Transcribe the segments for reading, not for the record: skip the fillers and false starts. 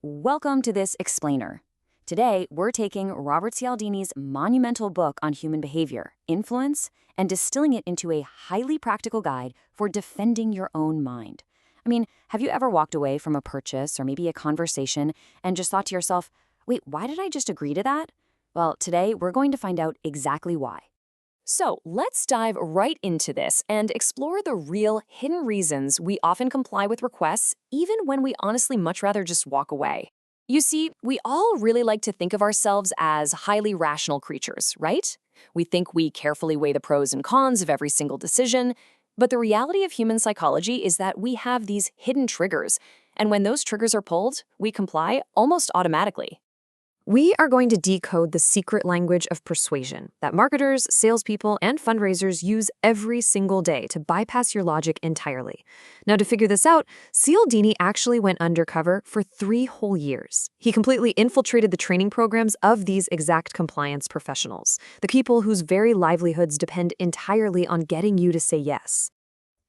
Welcome to this explainer. Today, we're taking Robert Cialdini's monumental book on human behavior, influence, and distilling it into a highly practical guide for defending your own mind. Have you ever walked away from a purchase or maybe a conversation and just thought to yourself, wait, why did I just agree to that? Well, today, we're going to find out exactly why. So let's dive right into this and explore the real hidden reasons we often comply with requests, even when we honestly much rather just walk away. You see, we all really like to think of ourselves as highly rational creatures, right? We think we carefully weigh the pros and cons of every single decision, but the reality of human psychology is that we have these hidden triggers, and when those triggers are pulled, we comply almost automatically. We are going to decode the secret language of persuasion that marketers, salespeople, and fundraisers use every single day to bypass your logic entirely. Now, to figure this out, Cialdini actually went undercover for 3 whole years. He completely infiltrated the training programs of these exact compliance professionals, the people whose very livelihoods depend entirely on getting you to say yes.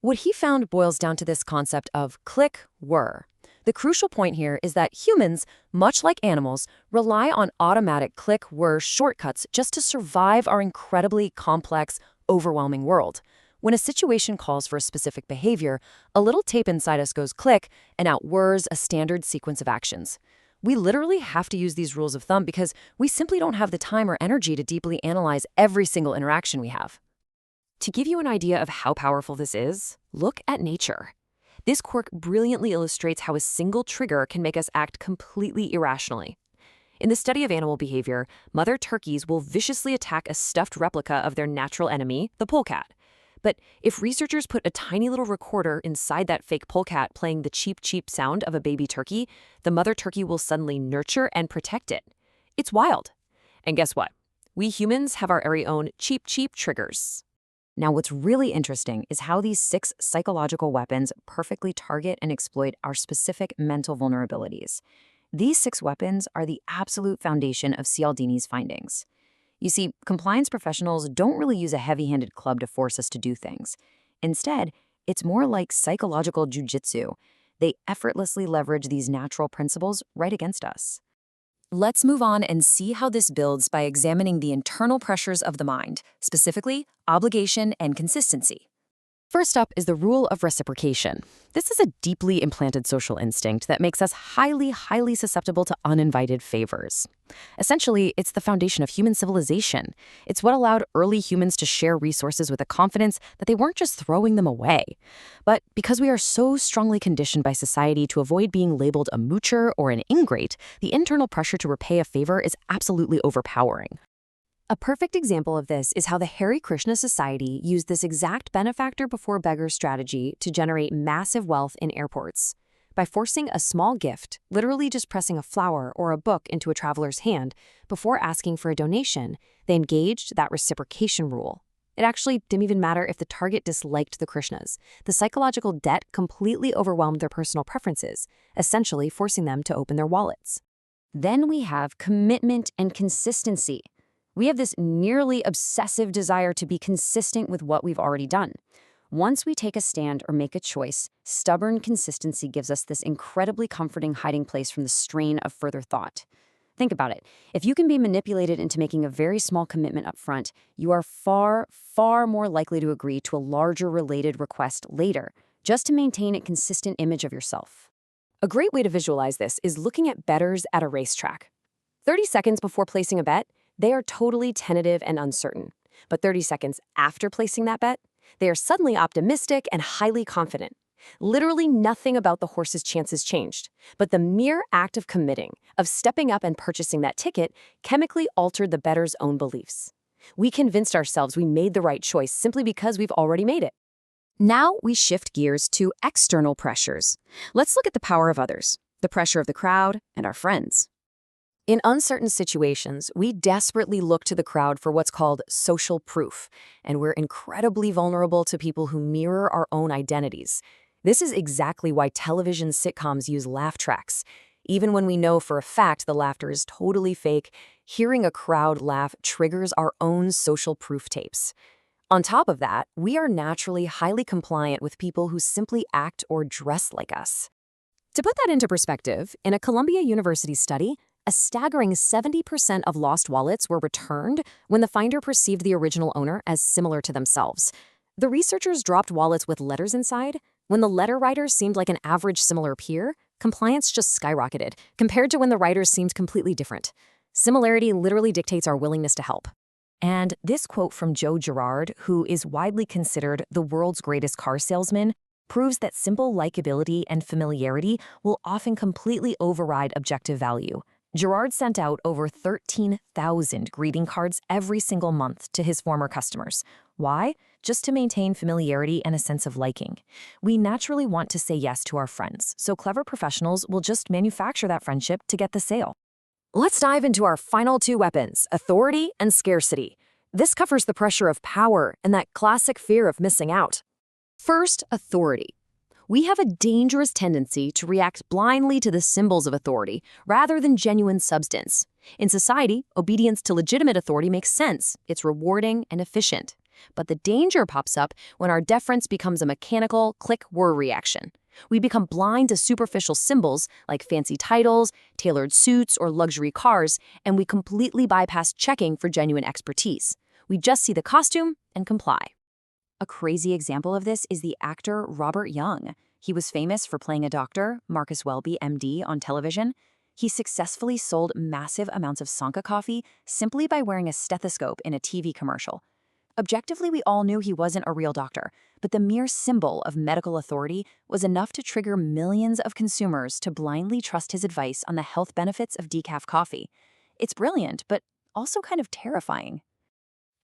What he found boils down to this concept of click-whir. The crucial point here is that humans, much like animals, rely on automatic click-whir shortcuts just to survive our incredibly complex, overwhelming world. When a situation calls for a specific behavior, a little tape inside us goes click, and out whirs a standard sequence of actions. We literally have to use these rules of thumb because we simply don't have the time or energy to deeply analyze every single interaction we have. To give you an idea of how powerful this is, look at nature. This quirk brilliantly illustrates how a single trigger can make us act completely irrationally. In the study of animal behavior, mother turkeys will viciously attack a stuffed replica of their natural enemy, the polecat. But if researchers put a tiny little recorder inside that fake polecat playing the cheep cheep sound of a baby turkey, the mother turkey will suddenly nurture and protect it. It's wild. And guess what? We humans have our very own cheep cheep triggers. Now, what's really interesting is how these 6 psychological weapons perfectly target and exploit our specific mental vulnerabilities. These 6 weapons are the absolute foundation of Cialdini's findings. You see, compliance professionals don't really use a heavy-handed club to force us to do things. Instead, it's more like psychological jujitsu. They effortlessly leverage these natural principles right against us. Let's move on and see how this builds by examining the internal pressures of the mind, specifically obligation and consistency. First up is the rule of reciprocation. This is a deeply implanted social instinct that makes us highly susceptible to uninvited favors. Essentially, it's the foundation of human civilization. It's what allowed early humans to share resources with a confidence that they weren't just throwing them away. But because we are so strongly conditioned by society to avoid being labeled a moocher or an ingrate, the internal pressure to repay a favor is absolutely overpowering. A perfect example of this is how the Hare Krishna Society used this exact benefactor before beggar strategy to generate massive wealth in airports. By forcing a small gift, literally just pressing a flower or a book into a traveler's hand, before asking for a donation, they engaged that reciprocation rule. It actually didn't even matter if the target disliked the Krishnas. The psychological debt completely overwhelmed their personal preferences, essentially forcing them to open their wallets. Then we have commitment and consistency. We have this nearly obsessive desire to be consistent with what we've already done. Once we take a stand or make a choice, stubborn consistency gives us this incredibly comforting hiding place from the strain of further thought. Think about it. If you can be manipulated into making a very small commitment up front, you are far more likely to agree to a larger related request later, just to maintain a consistent image of yourself. A great way to visualize this is looking at bettors at a racetrack. 30 seconds before placing a bet, they are totally tentative and uncertain. But 30 seconds after placing that bet, they are suddenly optimistic and highly confident. Literally nothing about the horse's chances changed, but the mere act of committing, of stepping up and purchasing that ticket, chemically altered the bettor's own beliefs. We convinced ourselves we made the right choice simply because we've already made it. Now we shift gears to external pressures. Let's look at the power of others, the pressure of the crowd, and our friends. In uncertain situations, we desperately look to the crowd for what's called social proof, and we're incredibly vulnerable to people who mirror our own identities. This is exactly why television sitcoms use laugh tracks. Even when we know for a fact the laughter is totally fake, hearing a crowd laugh triggers our own social proof tapes. On top of that, we are naturally highly compliant with people who simply act or dress like us. To put that into perspective, in a Columbia University study, a staggering 70% of lost wallets were returned when the finder perceived the original owner as similar to themselves. The researchers dropped wallets with letters inside. When the letter writers seemed like an average similar peer, compliance just skyrocketed, compared to when the writers seemed completely different. Similarity literally dictates our willingness to help. And this quote from Joe Girard, who is widely considered the world's greatest car salesman, proves that simple likability and familiarity will often completely override objective value. Girard sent out over 13,000 greeting cards every single month to his former customers. Why? Just to maintain familiarity and a sense of liking. We naturally want to say yes to our friends, so clever professionals will just manufacture that friendship to get the sale. Let's dive into our final two weapons, authority and scarcity. This covers the pressure of power and that classic fear of missing out. First, authority. We have a dangerous tendency to react blindly to the symbols of authority rather than genuine substance. In society, obedience to legitimate authority makes sense. It's rewarding and efficient. But the danger pops up when our deference becomes a mechanical click-whir reaction. We become blind to superficial symbols like fancy titles, tailored suits, or luxury cars, and we completely bypass checking for genuine expertise. We just see the costume and comply. A crazy example of this is the actor Robert Young. He was famous for playing a doctor, Marcus Welby, MD, on television. He successfully sold massive amounts of Sanka coffee simply by wearing a stethoscope in a TV commercial. Objectively, we all knew he wasn't a real doctor, but the mere symbol of medical authority was enough to trigger millions of consumers to blindly trust his advice on the health benefits of decaf coffee. It's brilliant, but also kind of terrifying.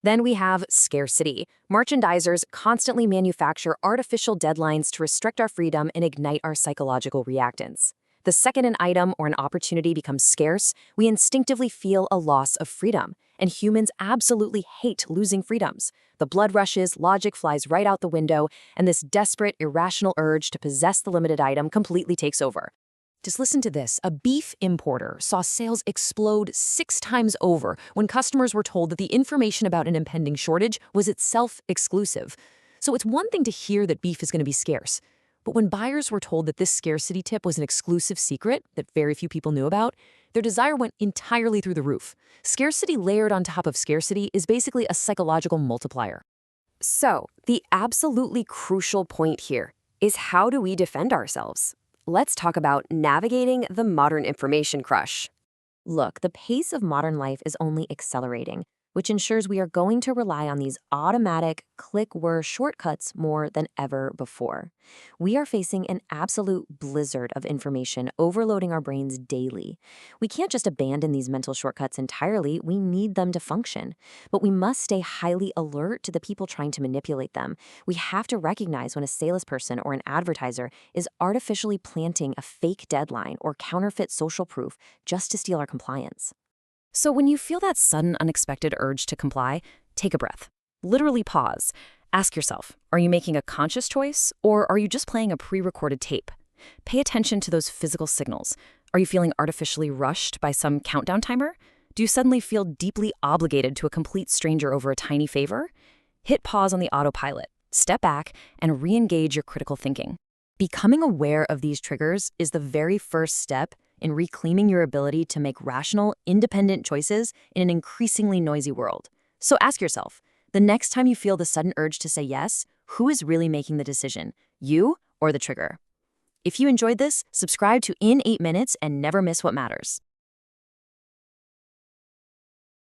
Then we have scarcity. Merchandisers constantly manufacture artificial deadlines to restrict our freedom and ignite our psychological reactance. The second an item or an opportunity becomes scarce, we instinctively feel a loss of freedom. And humans absolutely hate losing freedoms. The blood rushes, logic flies right out the window, and this desperate, irrational urge to possess the limited item completely takes over. Just listen to this. A beef importer saw sales explode 6 times over when customers were told that the information about an impending shortage was itself exclusive. So it's one thing to hear that beef is going to be scarce. But when buyers were told that this scarcity tip was an exclusive secret that very few people knew about, their desire went entirely through the roof. Scarcity layered on top of scarcity is basically a psychological multiplier. So, the absolutely crucial point here is, how do we defend ourselves? Let's talk about navigating the modern information crush. Look, the pace of modern life is only accelerating, which ensures we are going to rely on these automatic click-whir shortcuts more than ever before. We are facing an absolute blizzard of information overloading our brains daily. We can't just abandon these mental shortcuts entirely, we need them to function. But we must stay highly alert to the people trying to manipulate them. We have to recognize when a salesperson or an advertiser is artificially planting a fake deadline or counterfeit social proof just to steal our compliance. So when you feel that sudden, unexpected urge to comply, take a breath. Literally pause. Ask yourself, are you making a conscious choice, or are you just playing a pre-recorded tape? Pay attention to those physical signals. Are you feeling artificially rushed by some countdown timer? Do you suddenly feel deeply obligated to a complete stranger over a tiny favor? Hit pause on the autopilot, step back, and re-engage your critical thinking. Becoming aware of these triggers is the very first step in reclaiming your ability to make rational, independent choices in an increasingly noisy world. So ask yourself, the next time you feel the sudden urge to say yes, who is really making the decision, you or the trigger? If you enjoyed this, subscribe to In 8 Minutes and never miss what matters.